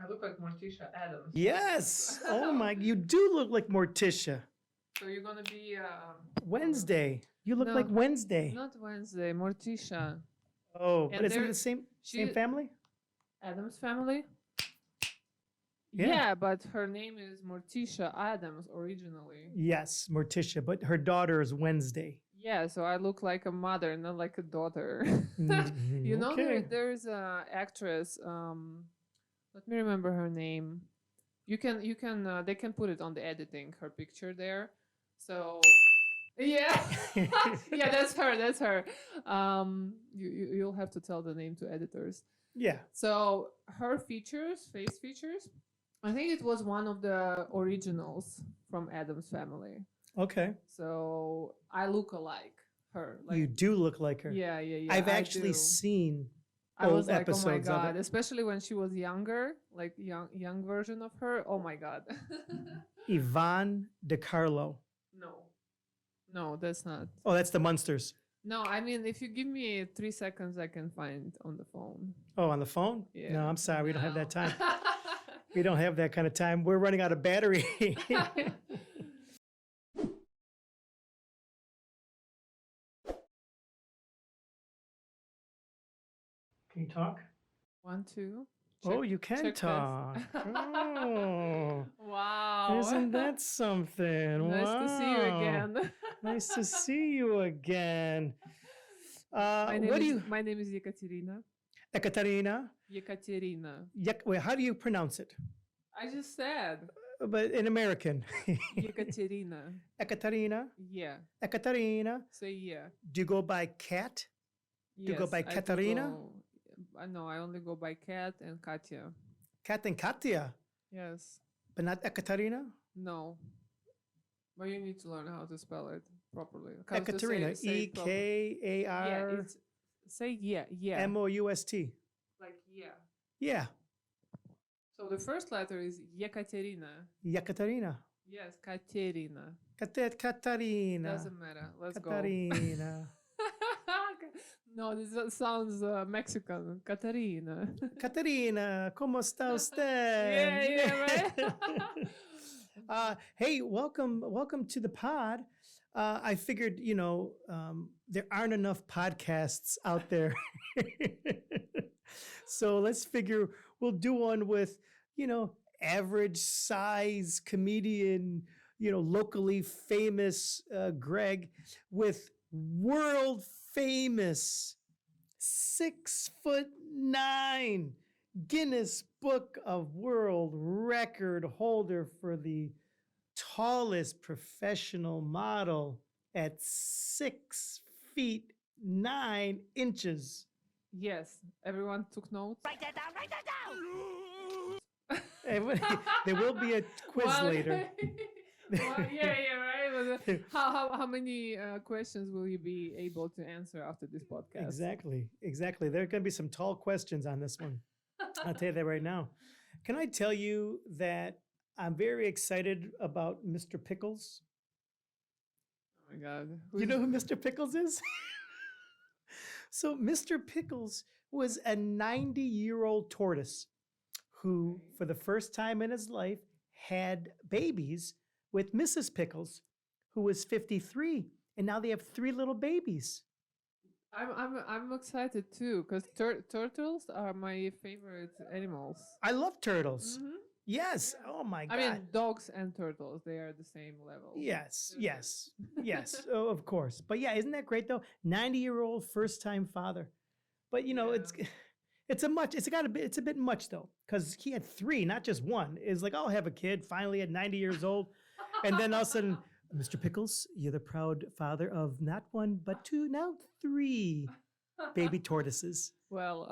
I look like Morticia Adams. Yes. Oh my, you do look like Morticia. So you're gonna be Wednesday. You look No, like Wednesday. not Wednesday, Morticia. Oh, but And isn't it there- the same she- family? Adams family? Yeah. Yeah, but her name is Morticia Adams originally. Yes, Morticia, but her daughter is Wednesday. Yeah, so I look like a mother, not like a daughter. Mhm, You know, okay. there's a actress. Let me remember her name. You can they can put it on the editing, her picture there. So yeah, yeah, that's her. That's her. You'll have to tell the name to editors. Yeah. So her features, face features, I think it was one of the originals from Adam's family. Okay. So I look alike her. Like, You do look like her. yeah, yeah, yeah. I've I actually do. seen I old was like, oh my episodes of god, it. especially when she was younger, like young version of her. Oh my god. Yvonne DiCarlo. No, that's not. Oh, that's the Munsters. No, I mean, if you give me 3 seconds, I can find on the phone. Oh, on the phone? Yeah. No, I'm sorry. We don't have that No. time. We don't have that kind of time. We're running out of battery. Can you talk? 1, 2. Oh, Check- you can check test. talk. Oh, Wow. isn't that something? Nice to see you Wow. again. Nice to see you again. My name What do is, you, My name is Ekaterina. Ekaterina? Ekaterina. Wait, how do you pronounce it? I just said But in American. Ekaterina. Ekaterina? Yeah. Ekaterina? Say yeah. Do you go by Kat? Do you go by I do Katarina? No, I only go by Kat and Katya. Kat and Katya, Yes. but not Ekaterina? No. But you need to learn how to spell it properly. 'Cause to Ekaterina. say it properly- Yeah, Ekaar it's say yeah. Moust. Like yeah. Yeah. So the first letter is Yekaterina. Yekaterina. Yes, Katerina. Katarina. Doesn't matter. Let's go. Katarina. No, this sounds Mexican. Katarina. Katarina, ¿cómo está usted? Yeah, right. Hey, welcome to the pod. I figured, there aren't enough podcasts out there. So let's figure we'll do one with, average size comedian, locally famous Greg with world famous 6'9" Guinness Book of World Record holder for the tallest professional model at 6'9". Yes, everyone took notes. Write that down, write that down! There will be a quiz Well, later. well, yeah, right. But, how many questions will you be able to answer after this podcast? Exactly. There are going to be some tall questions on this one. I'll tell you that right now. Can I tell you that I'm very excited about Mr. Pickles? Oh my god. You know who Mr. Pickles is? So Mr. Pickles was a 90-year-old tortoise who, for the first time in his life, had babies with Mrs. Pickles, who was 53, and now they have 3 little babies. I'm excited too because turtles are my favorite animals. I love turtles. Mhm. Yes. Oh my God. I mean, dogs and turtles, they are the same level. Yes. Oh, of course. But yeah, isn't that great though? 90-year-old first-time father. But it's a bit much though, because he had 3, not just 1. It's like, I'll have a kid finally at 90 years old, and then all of a sudden, Mr. Pickles, you're the proud father of not 1 but 2, now 3 baby tortoises. Well,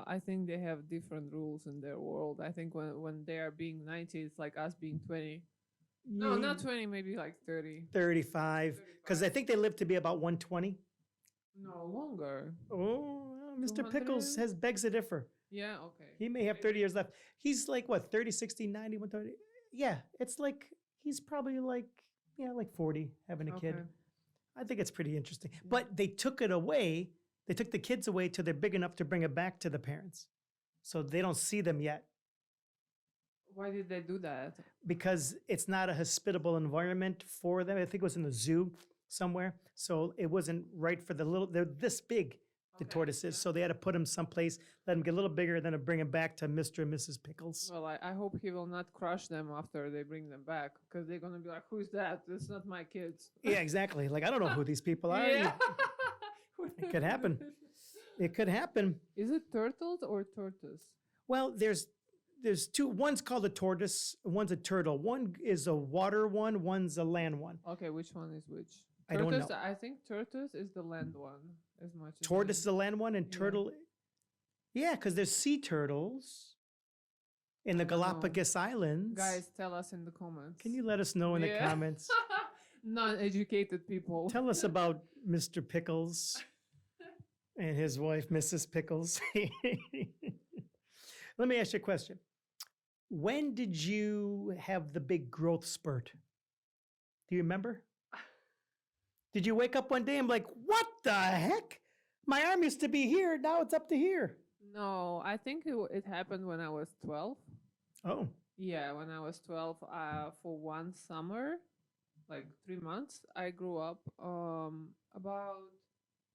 I think they have different rules in their world. I think when they are being 90, it's like us being 20. No, not 20, maybe like 30. 35, because I think they live to be about 120. No, longer. Oh, well, Mr. Pickles 200? begs to differ. Yeah, okay. He may have 30 years left. He's like, what, 30, 60, 90, 130? Yeah, it's like, he's probably like 40 having a kid. Okay. I think it's pretty interesting. But they took it away. They took the kids away till they're big enough to bring it back to the parents. So they don't see them yet. Why did they do that? because it's not a hospitable environment for them. I think it was in the zoo somewhere. So it wasn't right for the little, they're this big, the Okay, tortoises. yeah. So they had to put them someplace, let them get a little bigger, then to bring them back to Mr. and Mrs. Pickles. Well, I hope he will not crush them after they bring them back because they're gonna be like, "Who's that? That's not my kids." Yeah, exactly. Like, I don't know who these people are. Yeah. It could happen. It could happen. Is it turtles or tortoise? Well, there's two. One's called a tortoise, one's a turtle. One is a water one, one's a land one. Okay, which one is which? I don't Tortoise, know. I think tortoise is the land one as much as Tortoise is the land one, and Yeah. turtle. Yeah, because there's sea turtles in the I don't know. Galapagos Islands. Guys, tell us in the comments. Can you let us know in the Yeah. comments? Non-educated people. Tell us about Mr. Pickles and his wife, Mrs. Pickles. Let me ask you a question. When did you have the big growth spurt? Do you remember? Did you wake up one day and be like, what the heck? My arm used to be here, now it's up to here. No, I think it happened when I was 12. Oh, Yeah, when I was 12, for one summer, like 3 months, I grew up about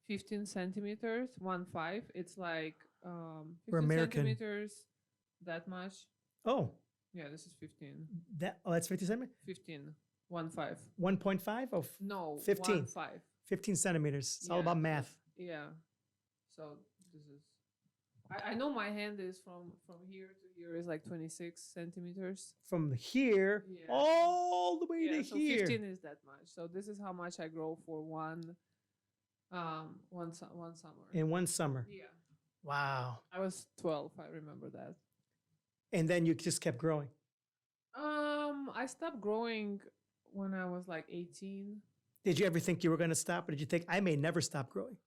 15 centimeters, 1.5. It's like 15 We're American. centimeters, that much. oh, Yeah, this is 15. that's 50 centimeters? 15, 1.5. 1.5 of No, 15. 1.5. 15 centimeters. It's all Yeah, about this math. is- Yeah. So this is. I know my hand is from here to here is like 26 centimeters. From here Yeah. all the way Yeah, to so here. 15 is that much. So this is how much I grow for one summer. In one summer. Yeah. Wow. I was 12. I remember that. And then you just kept growing. I stopped growing when I was like 18. Did you ever think you were going to stop? Or did you think, I may never stop growing?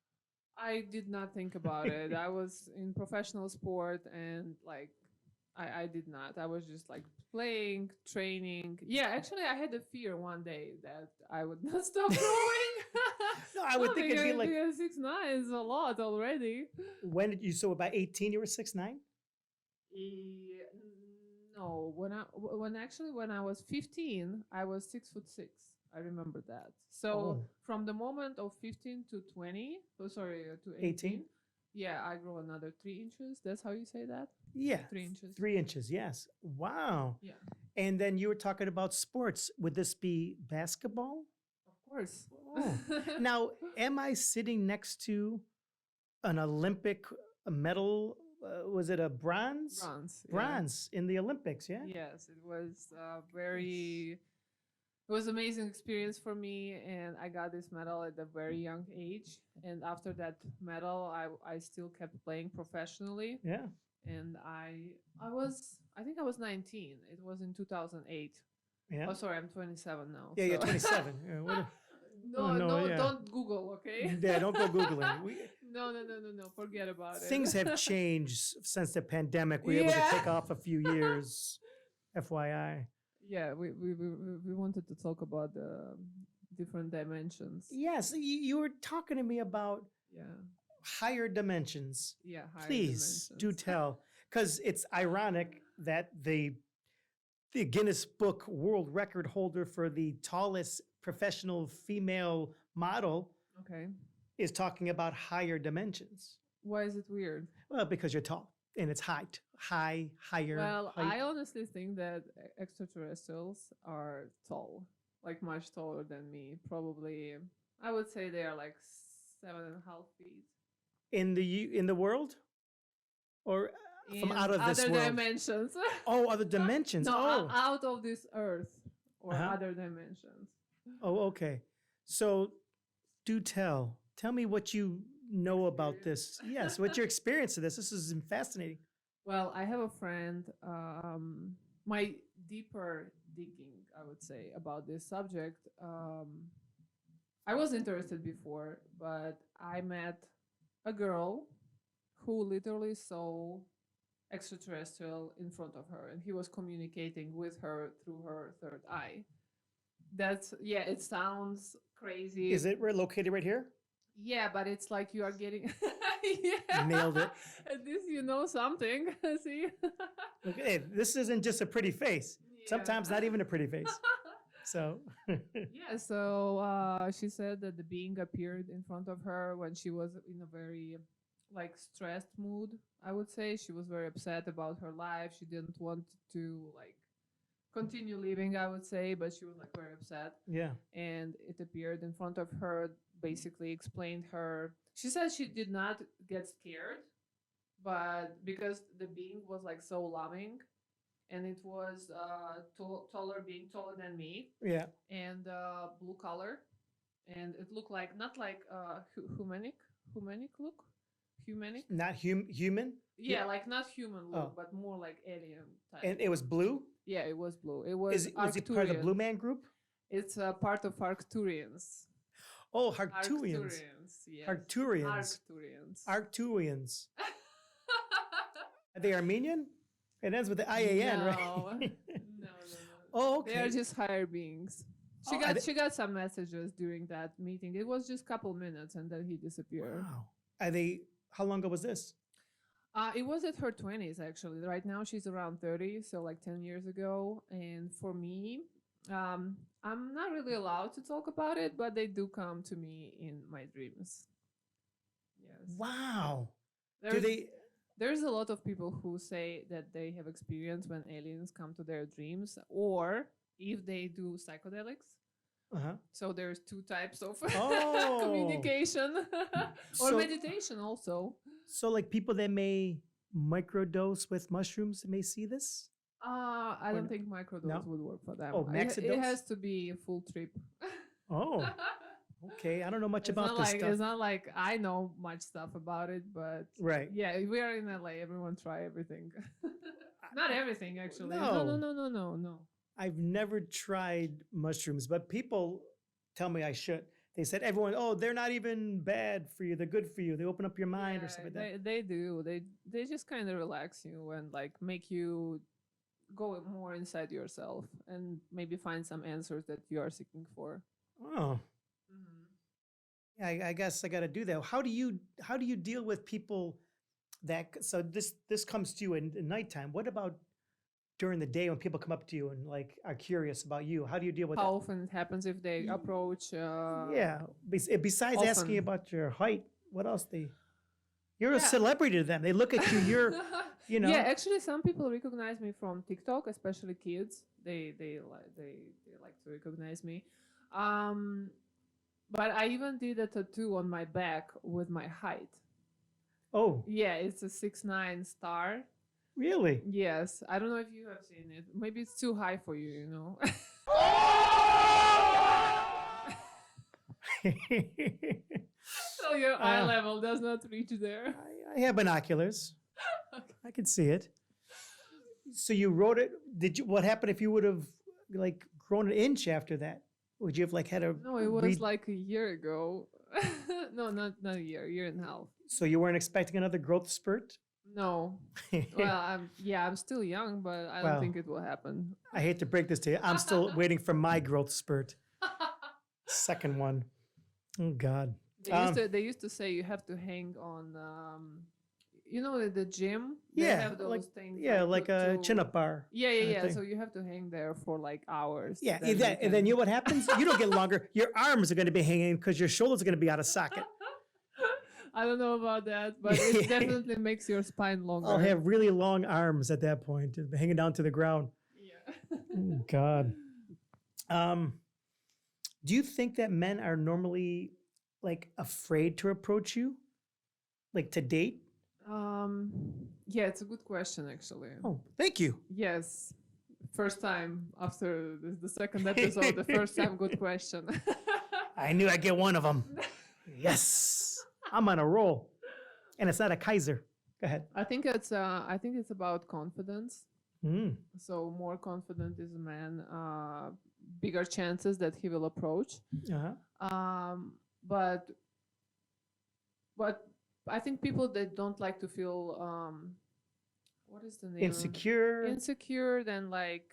I did not think about it. I was in professional sport and like I did not. I was just like playing, training. Yeah, actually I had a fear one day that I would not stop growing. No, I would think it'd be like, because 6'9" is a lot already. when did you, so by 18, you were 6'9"? Yeah, no, when I was 15, I was 6'6". I remember that. So Oh. from the moment of 15 to 20, to 18, 18? yeah, I grew another 3 inches. That's how you say that? Yeah. 3 inches. 3 inches, yes. Wow. Yeah, And then you were talking about sports. Would this be basketball? of course. Oh. Now, am I sitting next to an Olympic medal? Was it a bronze? Bronze. yeah. Bronze in the Olympics, yeah? Yes, it was it was amazing experience for me, and I got this medal at a very young age. And after that medal, I still kept playing professionally. Yeah. And I think I was 19. It was in 2008. Yeah. Oh, sorry, I'm 27 now. Yeah, you're so- 27. Yeah, what no, Oh, no, no, yeah. don't Google, okay? yeah, don't go Googling. No, forget about it. Things have changed since the pandemic. We were able to Yeah. take off a few years. FYI. Yeah, we wanted to talk about the different dimensions. Yes, you were talking to me about Yeah, higher dimensions. yeah. Higher Please do dimensions. tell, because it's ironic that the Guinness Book World Record holder for the tallest professional female model Okay. is talking about higher dimensions. Why is it weird? Well, because you're tall and it's height, higher. Well, height. I honestly think that extraterrestrials are tall, like much taller than me. Probably, I would say they are like 7.5 feet. in the world, or from In out of this other world. dimensions. Oh, other dimensions. No, oh, out of this earth or Uh-huh. other dimensions. oh, okay. So, do tell. Tell me what you know about this. Yes, what's your experience of this? This is fascinating. Well, I have a friend. My deeper digging, I would say, about this subject. I was interested before, but I met a girl who literally saw extraterrestrial in front of her, and he was communicating with her through her third eye. That's yeah. It sounds crazy. Is it located right here? Yeah, but it's like you are getting. Yeah. Nailed it. At least you know something. See? Look, hey, this isn't just a pretty face. Sometimes Yeah. not even a pretty face. So, Yeah, so she said that the being appeared in front of her when she was in a very like stressed mood. I would say she was very upset about her life. She didn't want to like continue living, I would say, but she was like very upset. yeah. And it appeared in front of her, basically explained her. She said she did not get scared, but because the being was like so loving, and it was taller, being taller than me, Yeah. and blue color, and it looked like not like humanic look, humanic. Not human. Yeah, like not human look, Oh. but more like alien type. And it was blue. Yeah, it was blue. It was Was he part of the Blue Arcturian. Man Group? It's a part of Arcturians. Oh, Arcturians. Yes. Arcturians. Arcturians. Arcturians. Are they Armenian? It ends with the IAN, No. right? No. Oh, They are okay. just higher beings. She Oh, got she got some messages during that meeting. It was just a couple minutes and then he disappeared. Wow. Are they? How long ago was this? It was at her 20s actually. Right now she's around 30, so like 10 years ago. And for me, I'm not really allowed to talk about it, but they do come to me in my dreams. Yes. Wow. Do There's, they? there's a lot of people who say that they have experience when aliens come to their dreams, or if they do psychedelics. Uh-huh. So there's two types of Oh. communication or So- meditation also. So, like people that may microdose with mushrooms may see this. I Or don't no? think microdose No? would work for them. Oh, It maxidose? has to be a full trip. Oh, okay. I don't know much It's about not this like stuff. it's not like I know much stuff about it, but Right. yeah, we are in LA. Everyone try everything. Not everything actually. No. No. I've never tried mushrooms, but people tell me I should. They said everyone, oh, they're not even bad for you. They're good for you. They open up your mind or something like that. They do. They just kind of relax you and like make you go more inside yourself and maybe find some answers that you are seeking for. Oh, yeah. I guess I got to do that. How do you deal with people that? So this comes to you in nighttime. What about during the day when people come up to you and like are curious about you? How do you deal with How that? often it happens if they approach? Yeah. Besides asking often. about your height, what else you're a Yeah. celebrity to them. They look at you. You're, you know. Yeah, actually, some people recognize me from TikTok, especially kids. They like to recognize me. But I even did a tattoo on my back with my height. Oh, Yeah, it's a 6'9" star. really? Yes, I don't know if you have seen it. Maybe it's too high for you, you know. So your eye level does not reach there. I have binoculars. I can see it. So you wrote it. What happened if you would have like grown an inch after that? Would you have like had a No, it was like a year ago. No, not a year and a half. So you weren't expecting another growth spurt? No. Well, I'm still young, but I don't Well. think it will happen. I hate to break this to you. I'm still waiting for my growth spurt. Second one. Oh God. They used to say you have to hang on the gym. They Yeah, have those like things. yeah, like a chin-up bar. Yeah, kinda thing. So you have to hang there for like hours. Yeah, then and then you know what happens? You don't get longer. Your arms are going to be hanging because your shoulders are going to be out of socket. I don't know about that, but it definitely makes your spine longer. I'll have really long arms at that point, hanging down to the ground. Yeah. Oh, God. Do you think that men are normally like afraid to approach you, like to date? Yeah, it's a good question actually. Oh, thank you. Yes. First time after the second episode, the first time good question. I knew I'd get one of them. Yes, I'm on a roll, and it's not a Kaiser. Go ahead. I think it's about confidence. Mm. So more confident is a man, bigger chances that he will approach. Uh-huh. But I think people that don't like to feel what is the name? Insecure. Insecure, then like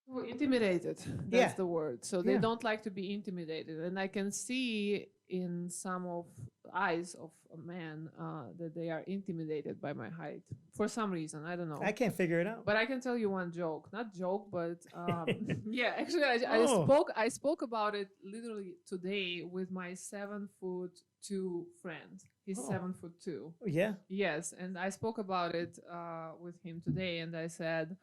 Well, intimidated. That's Yeah. the word. So they Yeah. don't like to be intimidated, and I can see in some of eyes of a man that they are intimidated by my height for some reason. I don't know. I can't figure it out. But I can tell you one joke, not joke, but yeah. Actually, Oh. I spoke about it literally today with my 7'2" friend. He's Oh. 7'2". Yeah. Yes, and I spoke about it with him today, and I said,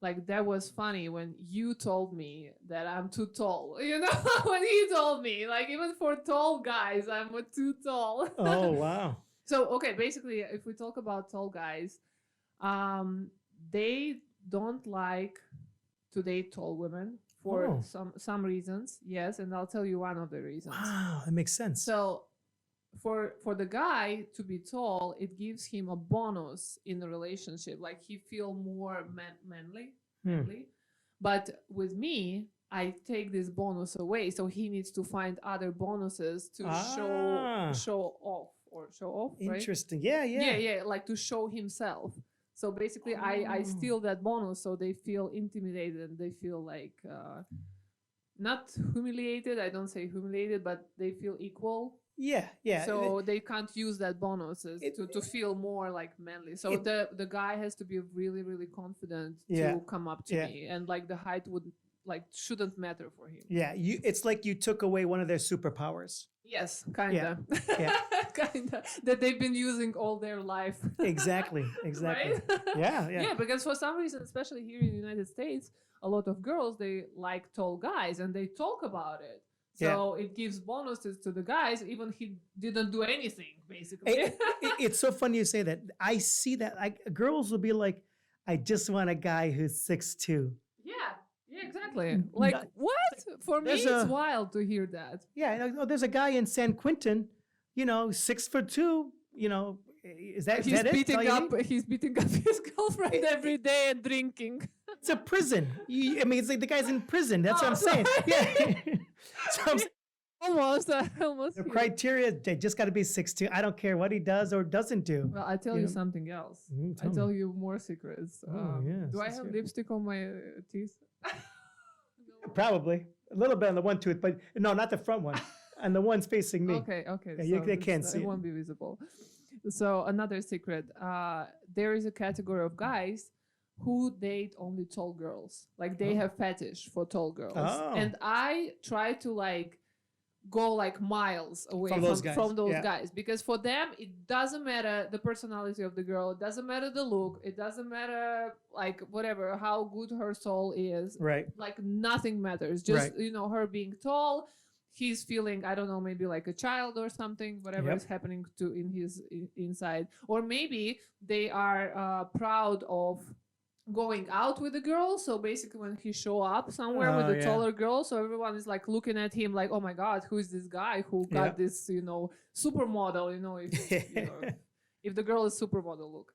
like, that was funny when you told me that I'm too tall. You know, when he told me, like, even for tall guys, I'm too tall. Oh, wow. So, okay, basically, if we talk about tall guys, they don't like to date tall women for Oh. some reasons. Yes, and I'll tell you one of the reasons. Wow, that makes sense. So for the guy to be tall, it gives him a bonus in the relationship. Like he feel more manly. But with me, I take this bonus away, so he needs to find other bonuses to show off or show off. Right? Interesting. Yeah, yeah. Yeah, yeah, like to show himself. So basically, I steal that bonus, so they feel intimidated and they feel like not humiliated. I don't say humiliated, but they feel equal. Yeah, yeah. So they can't use that bonuses to feel more like manly. So the guy has to be really, really confident to come up to me, and like the height would shouldn't matter for him. Yeah, it's like you took away one of their superpowers. Yes, kinda. Yeah. Kinda. That they've been using all their life. Exactly. Right? Yeah. Yeah, because for some reason, especially here in the United States, a lot of girls, they like tall guys and they talk about it. So it gives bonuses to the guys, even he didn't do anything, basically. It's so funny you say that. I see that. Girls will be like, I just want a guy who's 6'2". Yeah, exactly. Like, what? For me, it's wild to hear that. Yeah, there's a guy in San Quentin, 6'2", is that it? He's beating up his girlfriend every day and drinking. It's a prison. It's like the guy's in prison. That's what I'm saying. Yeah. So almost. The criteria, they just got to be 6'2". I don't care what he does or doesn't do. Well, I tell you something else. I tell you more secrets. Do I have lipstick on my teeth? No. Probably. A little bit on the one tooth, but no, not the front one. And the one's facing me. Okay. Yeah, they can't see it. It won't be visible. So another secret. There is a category of guys who date only tall girls. Like they have fetish for tall girls. Oh. And I try to go miles away from those guys, because for them it doesn't matter the personality of the girl, it doesn't matter the look, it doesn't matter whatever, how good her soul is. Right. Nothing matters. Just her being tall, he's feeling, I don't know, maybe like a child or something, whatever is happening in his inside. Or maybe they are proud of going out with the girl, so basically when he show up somewhere with a taller girl, so everyone is looking at him like, oh my god, who is this guy who got this supermodel, if the girl is supermodel look.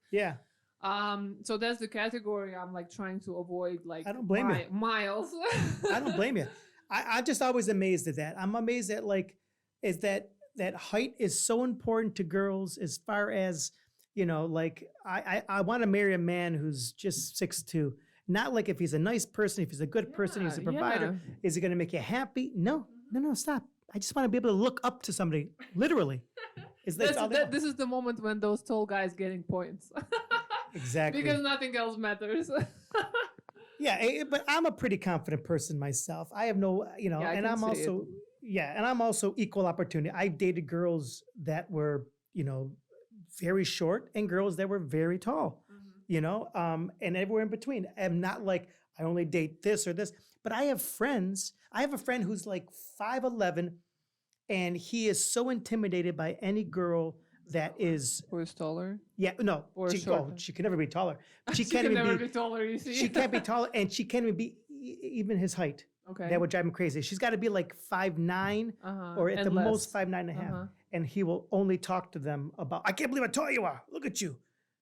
So that's the category I'm trying to avoid. I don't blame you. Miles. I don't blame you. I'm just always amazed at that. I'm amazed at is that height is so important to girls, as far as I want to marry a man who's just 6'2". Not if he's a nice person, if he's a good person, he's a provider. Is he going to make you happy? No, stop. I just want to be able to look up to somebody, literally. This is the moment when those tall guys getting points. Exactly. Because nothing else matters. Yeah, but I'm a pretty confident person myself. I have no, and I'm also, and I'm also equal opportunity. I've dated girls that were, very short and girls that were very tall, and everywhere in between. I'm not I only date this or this, but I have friends. I have a friend who's 5'11", and he is so intimidated by any girl that is who is taller. Yeah, no, she can never be taller. She can't even never be taller. You see, she can't be taller, and she can't even be even his height. Okay, that would drive him crazy. She's got to be 5'9", or at the most 5'9.5". And he will only talk to them about, I can't believe how tall you are. Look at you.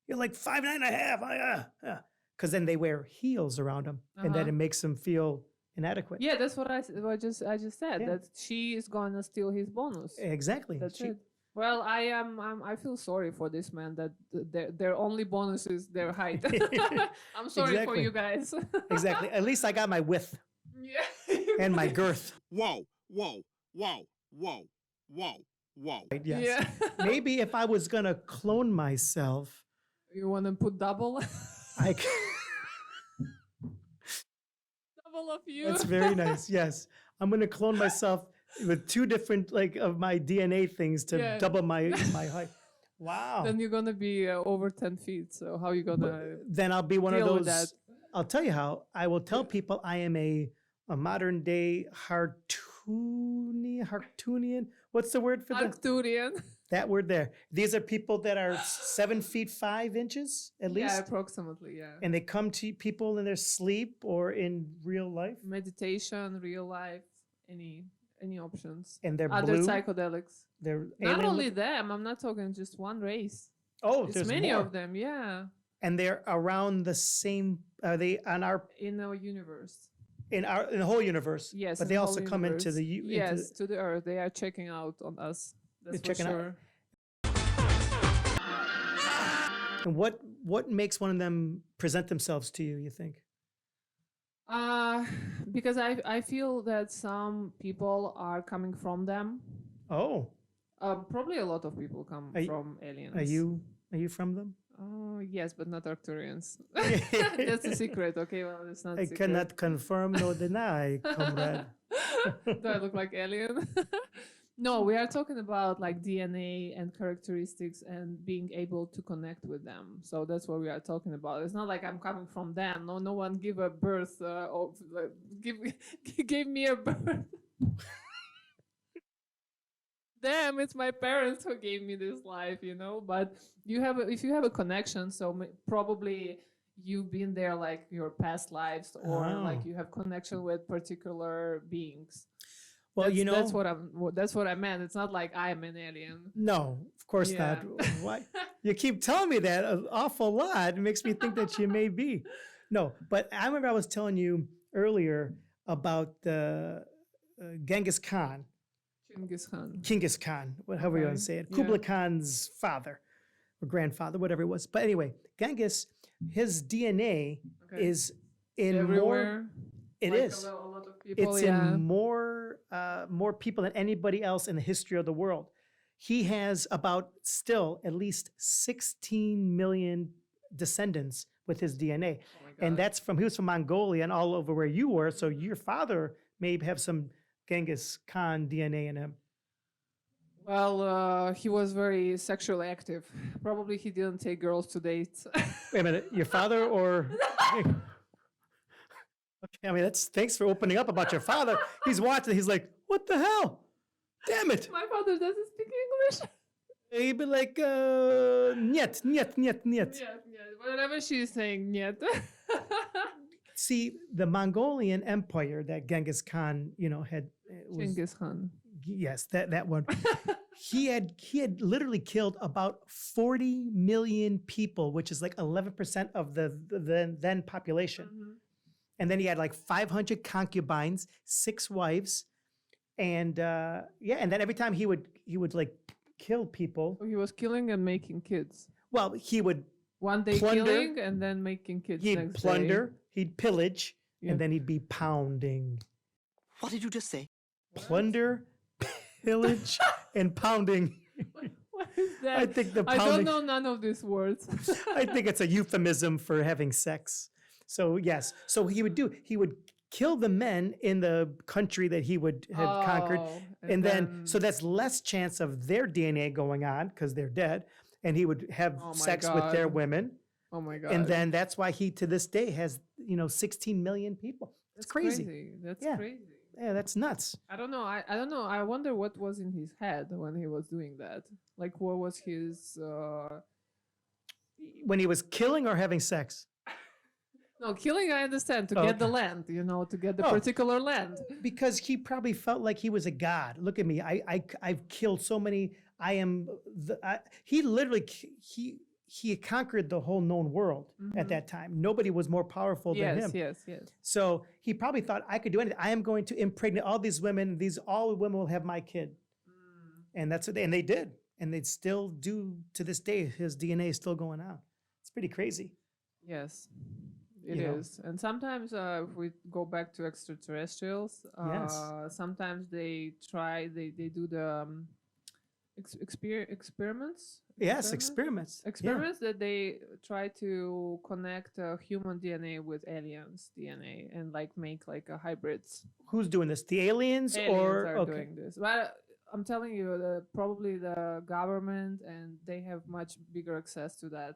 You're 5'9.5". Because then they wear heels around them, and then it makes them feel inadequate. Yeah, that's what I just said. That she is gonna steal his bonus. Exactly. That's it. Well, I feel sorry for this man that their only bonus is their height. I'm sorry for Exactly. you guys. Exactly. At least I got my width Yeah. and my girth. Whoa, whoa, whoa, whoa, whoa, whoa. Right, yes. Yeah. Maybe if I was gonna clone myself, You want to put double? I. Double of you. That's very nice. Yes, I'm gonna clone myself with two different like of my DNA things to Yeah. double my height. Wow. Then you're gonna be over 10 feet. So how you gonna Then I'll be one of deal with those. that? I'll tell you how. I will tell people I am a modern day Hartunian. What's the word for that? Arcturian. That word there. These are people that are 7 feet 5 inches at Yeah, least, approximately. Yeah. and they come to people in their sleep or in real life, Meditation, real life, any options. and they're Other blue. psychedelics. They're Not alien only look- them. I'm not talking just one race. Oh, It's there's many more. of them. Yeah. And they're around the same. Are they on our In our universe. in the whole universe? Yes. but in they the also whole come into universe. the into Yes, to the Earth. They are checking out on us. That's for checking out- sure. And what makes one of them present themselves to you? You think? Because I feel that some people are coming from them. Oh, Probably a lot of people come Are y- from aliens. are you from them? Oh yes, but not Arcturians. That's a secret. Okay, well it's not. I a secret. cannot confirm nor deny, comrade. Do I look like alien? No, we are talking about like DNA and characteristics and being able to connect with them. So that's what we are talking about. It's not like I'm coming from them. No one give a birth of give me a birth. Damn, it's my parents who gave me this life, But if you have a connection, so probably you've been there like your past lives, or like Oh. you have connection with particular beings. Well, That's what I meant. It's not like I'm an alien. no, of course Yeah. not. Why? You keep telling me that an awful lot. It makes me think that you may be. No, but I remember I was telling you earlier about Genghis Khan, Genghis Khan. however you want Okay, to say it, yeah. Kublai Khan's father or grandfather, whatever it was. But anyway, Genghis, his DNA Okay. is in more. Everywhere. It like is. A lot of people. It's yeah. in more people than anybody else in the history of the world. He has about still at least 16 million descendants with his DNA. Oh my And God. he was from Mongolia and all over where you were. So your father may have some Genghis Khan DNA in him. Well, he was very sexually active. Probably he didn't take girls to dates. Wait a minute, your father or? Okay, I mean, thanks for opening up about your father. He's watching. He's like, what the hell? Damn it. My father doesn't speak English. He'd be like, niet, niet, niet, niet. Yeah. Whatever she's saying, yet. See, the Mongolian Empire that Genghis Khan, had was, Genghis Khan. yes, that one. he had literally killed about 40 million people, which is like 11% of the then population. Mhm. And then he had like 500 concubines, 6 wives, and and then every time he would like kill people. So he was killing and making kids. Well, he would One day Plunder. killing and then making kids he'd next plunder, day. he'd pillage, Yeah. and then he'd be pounding. What did you just say? Plunder, pillage, and pounding. What is that? I think the I pounding. don't know none of these words. I think it's a euphemism for having sex. So yes, so he would kill the men in the country that he would have conquered, Oh, and then so that's less chance of their DNA going on because they're dead, and he would have Oh my sex with their God. women, oh my god. and then that's why he to this day has 16 million people. It's That's crazy. That's Yeah. crazy. Yeah, that's nuts. I don't know. I don't know. I wonder what was in his head when he was doing that. Like, what was his? When he was killing or having sex, No, killing. I understand to Oh, get the okay. land. To get the Oh. particular land. because he probably felt like he was a god. Look at me. I've killed so many. I am. He literally he conquered the whole known world at Mhm. that time. Nobody was more powerful than him. Yes. So he probably thought I could do anything. I am going to impregnate all these women. All women will have my kid, Mm. and that's what and they did. and they'd still do to this day. His DNA is still going on. It's pretty crazy. Yes, it You know? is. And sometimes, if we go back to extraterrestrials, Yes. sometimes they try, they do the experiments. Yes, experiments. Yeah. Experiments that they try to connect human DNA with aliens DNA and like make like a hybrids. Who's doing this? The aliens, Aliens or are doing this. But I'm telling you, probably the government, and they have much bigger access to that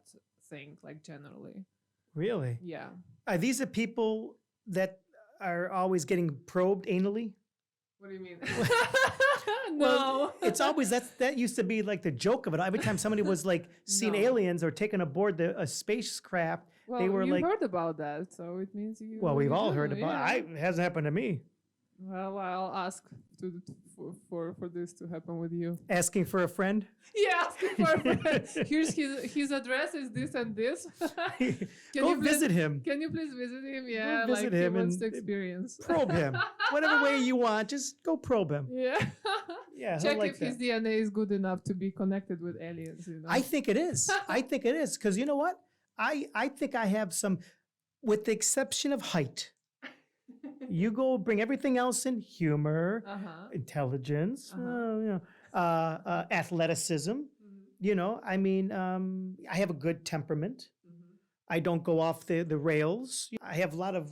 thing, like generally. Really? Yeah. Are these the people that are always getting probed anally? What do you mean? Well, No. it's always that used to be like the joke of it. Every time somebody was like seeing No. aliens or taken aboard a spacecraft, Well, they were you like, heard about that, so it means you. well, we've you all do, heard about yeah. it. It hasn't happened to me. Well, I'll ask for this to happen with you. Asking for a friend. Yeah, asking for a friend. Here's his address is this and this. Can Go you please- visit him. Can you please visit him? Yeah, visit like him he wants and- to experience. Probe him. Whatever way you want, just go probe him. Yeah. Yeah, he'll Check like if his that. DNA is good enough to be connected with aliens. You know. I think it is. I think it is. Because you know what? I think I have some, with the exception of height. You go bring everything else in: humor, Uh-huh. intelligence, Uh-huh. athleticism. You know, I mean, I have a good temperament. I don't go off the rails. I have a lot of,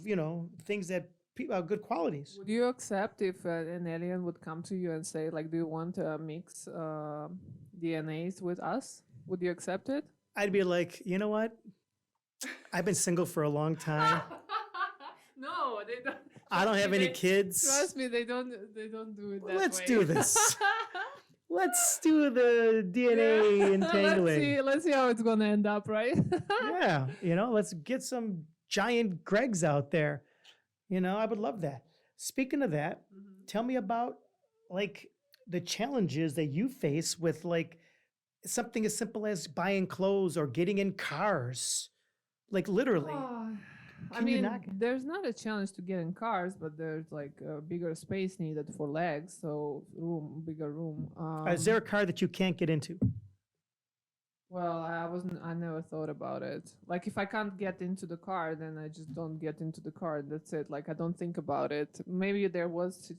things that good qualities. Would you accept if an alien would come to you and say, like, do you want to mix DNAs with us? Would you accept it? I'd be like, you know what? I've been single for a long time. No, they don't. I don't Trust have me, any they- kids. Trust me, they don't do it that Let's way. do this. Let's do the DNA entangling. Let's see how it's gonna end up, right? Yeah, let's get some giant Gregs out there. I would love that. Speaking of that, tell me about like the challenges that you face with like something as simple as buying clothes or getting in cars. Like literally. I Can you mean, not- there's not a challenge to get in cars, but there's like a bigger space needed for legs, so bigger room. Is there a car that you can't get into? Well, I never thought about it. Like, if I can't get into the car, then I just don't get into the car. That's it. Like, I don't think about it. Maybe there was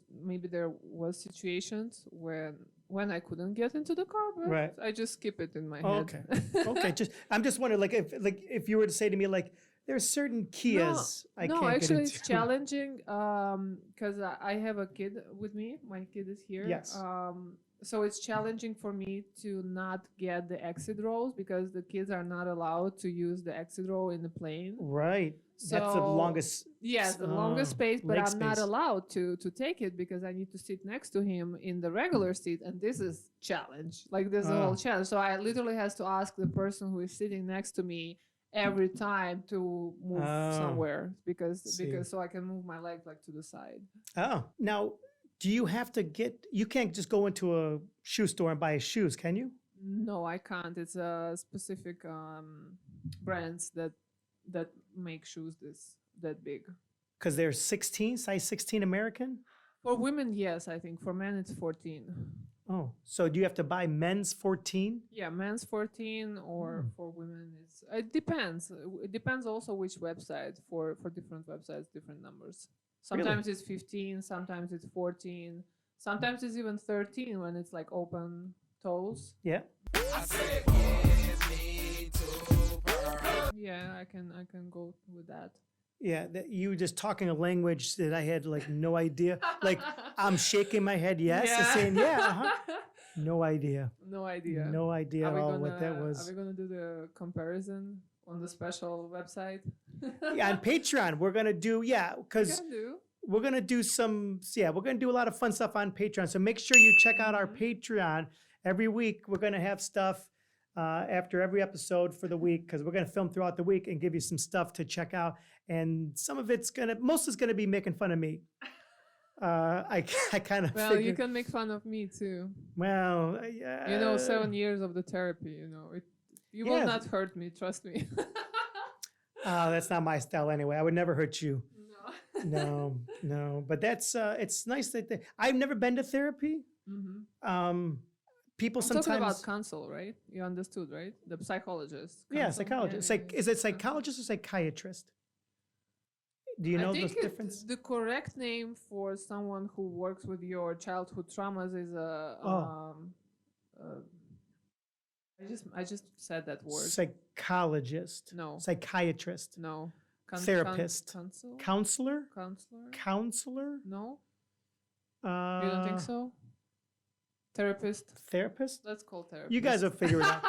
situations when I couldn't get into the car, but Right. I just skip it in my Oh, head. Okay, I'm just wondering, like if you were to say to me, like, there's certain Kias I no, can't actually, get into. it's challenging because I have a kid with me. My kid is here. Yes. So it's challenging for me to not get the exit rows because the kids are not allowed to use the exit row in the plane. Right. That's the So- longest. Yes, the longest space, but leg I'm not space. allowed to take it because I need to sit next to him in the regular seat, and this is challenge. Like, this is a Ah. whole challenge. So I literally has to ask the person who is sitting next to me every time to move Oh, somewhere because see. so I can move my legs like to the side. Oh, now, do you have to you can't just go into a shoe store and buy shoes, can you? No, I can't. It's a specific brands that make shoes that big. Because they're 16, size 16 American? For women, yes, I think. For men, it's 14. Oh, so do you have to buy men's 14? Yeah, men's 14 or for women it depends. It depends also which website. For different websites, different numbers. Sometimes it's 15, sometimes it's 14, sometimes it's even 13 when it's like open toes. Yeah. Yeah, I can go with that. Yeah, that you were just talking a language that I had like no idea. Like I'm shaking my head yes and saying yeah, uh-huh. No idea. No idea. No idea at all what that Are was. we gonna do the comparison on the special website? Yeah, on Patreon, we're gonna do because Can do. we're gonna do we're gonna do a lot of fun stuff on Patreon. So make sure you check out our Patreon every week. We're gonna have stuff after every episode for the week because we're gonna film throughout the week and give you some stuff to check out. And some of most is gonna be making fun of me. I kind of Well, you can make fun of me too. Well, 7 years of the therapy. You will Yeah. not hurt me. Trust me. that's not my style anyway. I would never hurt you. No. No. But that's it's nice that I've never been to therapy. Mm-hmm. people I'm talking about sometimes. counsel, right? You understood, right? The psychologist. Yeah, Counsel? psychologist. Yeah, Like, yeah, is it counsel. psychologist or psychiatrist? Do you I know think the difference? the correct name for someone who works with your childhood traumas is a Oh. uh, I just said that word. Psychologist. No. Psychiatrist. No. Therapist. Counsel? Counselor. Counselor? Counselor. No? Uh, You don't think so? Therapist? Therapist. Let's call therapist. You guys will figure it out.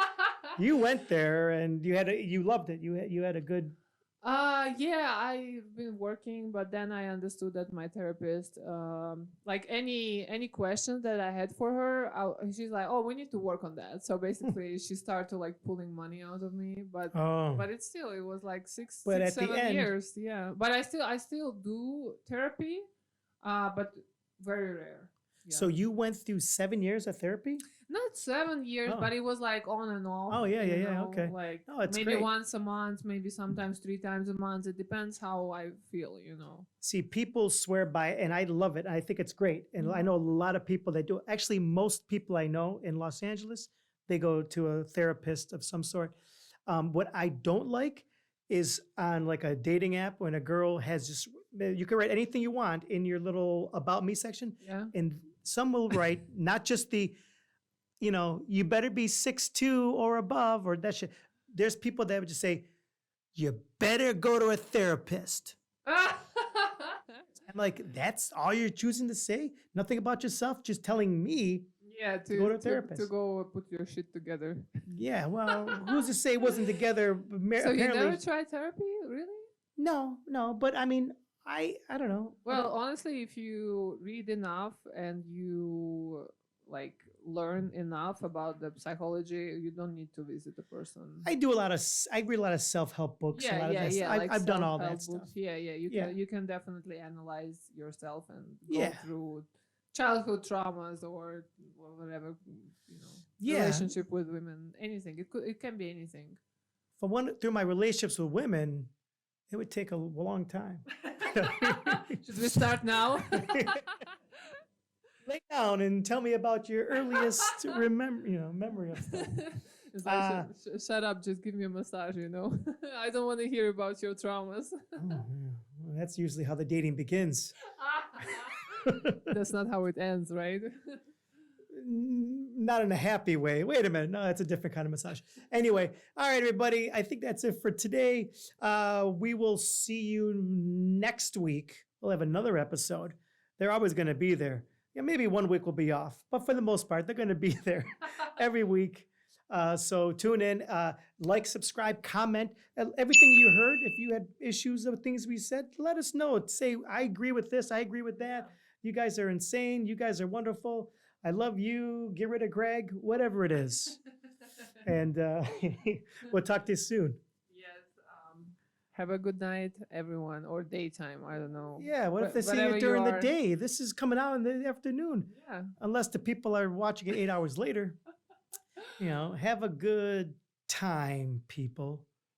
You went there and you loved it. You had a good. Yeah, I've been working, but then I understood that my therapist, like any questions that I had for her, she's like, "Oh, we need to work on that." So basically, she started to like pulling money out of me, but Oh. it was like six, But at the 7 end- years, yeah. But I still do therapy, but very rare. Yeah. So you went through 7 years of therapy? Not 7 years, Oh. but it was like on and off. Oh, yeah, you yeah, yeah, know, okay. Like Oh, it's maybe great. once a month, maybe sometimes 3 times a month. It depends how I feel, you know. See, people swear by it, and I love it. I think it's great. And I Mhm. know a lot of people that do. Actually, most people I know in Los Angeles, they go to a therapist of some sort. What I don't like is on like a dating app when a girl has just, you can write anything you want in your little about me section. Yeah. And some will write not just the, you better be 6'2" or above or that shit. There's people that would just say, you better go to a therapist. I'm like, that's all you're choosing to say? Nothing about yourself, just telling me, Yeah, to go to a therapist. to go put your shit together. yeah, well, who's to say it wasn't together? So you Apparently, never tried therapy, really? no, but I mean, I don't know. Well, honestly, if you read enough and you like learn enough about the psychology, you don't need to visit a person. I read a lot of self-help books. a lot of that stuff. like I've done all self-help that stuff. books. Yeah, Yeah. you can definitely analyze yourself and go Yeah. through childhood traumas or whatever, Yeah. relationship with women, anything. It can be anything. Through my relationships with women, it would take a long time. Should we start now? Lay down and tell me about your earliest memory of stuff. It's like, shut up, just give me a massage, I don't want to hear about your traumas. Oh, yeah. Well, that's usually how the dating begins. That's not how it ends, right? Not in a happy way. Wait a minute. No, that's a different kind of massage. Anyway, all right, everybody. I think that's it for today. We will see you next week. We'll have another episode. They're always going to be there. Yeah, maybe 1 week will be off, but for the most part, they're going to be there every week. So tune in, like, subscribe, comment, everything you heard. If you had issues with things we said, let us know. Say, I agree with this. I agree with that. You guys are insane. You guys are wonderful. I love you. Get rid of Greg, whatever it is. And we'll talk to you soon. Yes. Have a good night, everyone, or daytime. I don't know. Yeah, what if they see Whatever it you during the are. day? This is coming out in the afternoon. Yeah. Unless the people are watching it 8 hours later. Have a good time, people.